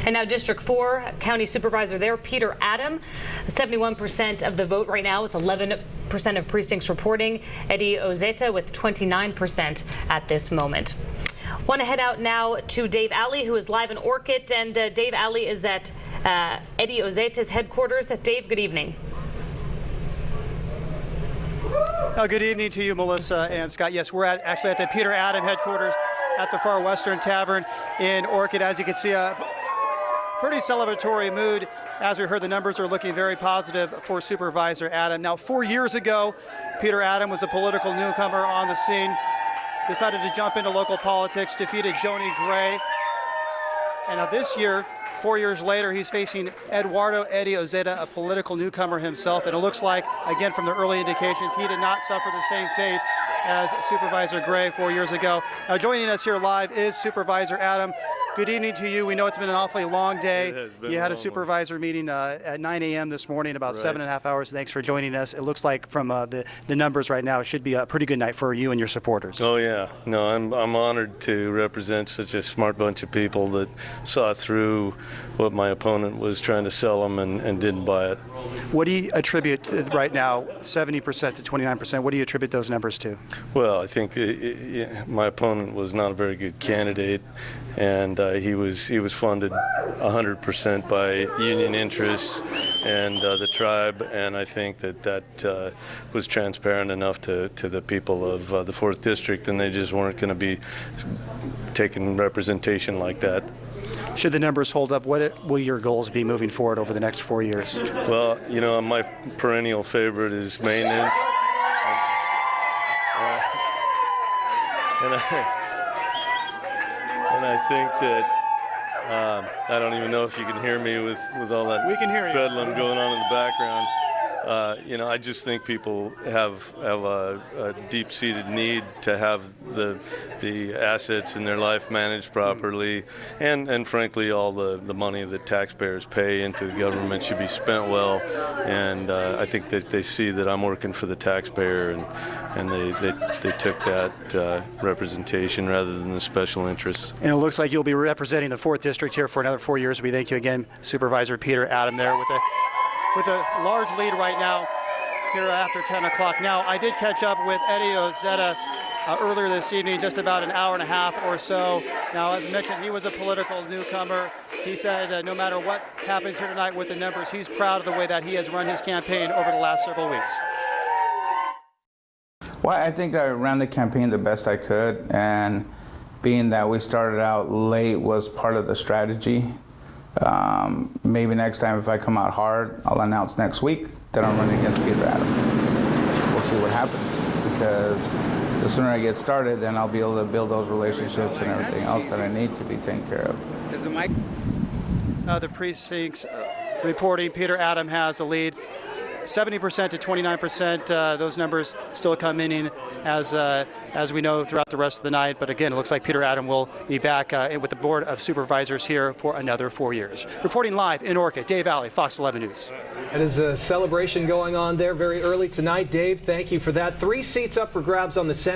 And now District 4 County Supervisor there, Peter Adam, 71% of the vote right now with 11% of precincts reporting. Eddie Ozeta with 29% at this moment. Want to head out now to Dave Alley, who is live in Orchid, and Dave Alley is at Eddie Ozeta's headquarters. Dave, good evening. Good evening to you, Melissa and Scott. Yes, we're actually at the Peter Adam headquarters at the Far Western Tavern in Orchid. As you can see, a pretty celebratory mood. As we heard, the numbers are looking very positive for Supervisor Adam. Now, 4 years ago, Peter Adam was a political newcomer on the scene, decided to jump into local politics, defeated Joni Gray. And now this year, 4 years later, he's facing Eduardo Eddie Ozeta, a political newcomer himself. And it looks like, again, from the early indications, he did not suffer the same fate as Supervisor Gray 4 years ago. Now, joining us here live is Supervisor Adam. Good evening to you. We know it's been an awfully long day. You had a supervisor meeting at 9 a.m. this morning, about 7.5 hours. Thanks for joining us. It looks like from the numbers right now, it should be a pretty good night for you and your supporters. Oh yeah, no, I'm honored to represent such a smart bunch of people that saw through what my opponent was trying to sell them and didn't buy it. What do you attribute right now, 70% to 29%? What do you attribute those numbers to? Well, I think my opponent was not a very good candidate, and he was funded 100% by union interests and the tribe, and I think that was transparent enough to the people of the 4th District, and they just weren't going to be taking representation like that. Should the numbers hold up, what will your goals be moving forward over the next 4 years? Well, you know, my perennial favorite is maintenance. And I think that I don't even know if you can hear me with all that bedlam going on in the background. You know, I just think people have a deep-seated need to have the assets in their life managed properly, and frankly, all the money that taxpayers pay into the government should be spent well. And I think that they see that I'm working for the taxpayer, and they took that representation rather than the special interests. And it looks like you'll be representing the 4th District here for another 4 years. We thank you again, Supervisor Peter Adam, there with a large lead right now here after 10 o'clock. Now, I did catch up with Eddie Ozeta earlier this evening, just about an hour and a half or so. Now, as mentioned, he was a political newcomer. He said no matter what happens here tonight with the numbers, he's proud of the way that he has run his campaign over the last several weeks. Well, I think I ran the campaign the best I could, and being that we started out late was part of the strategy. Maybe next time if I come out hard, I'll announce next week that I'm running against Peter Adam. We'll see what happens, because the sooner I get started, then I'll be able to build those relationships and everything else that I need to be taken care of. Is the mic? The precincts reporting Peter Adam has a lead. 70% to 29%. Those numbers still come in as we know throughout the rest of the night. But again, it looks like Peter Adam will be back with the Board of Supervisors here for another 4 years. Reporting live in Orchid, Dave Alley, Fox 11 News. It is a celebration going on there very early tonight. Dave, thank you for that. 3 seats up for grabs on the Senate.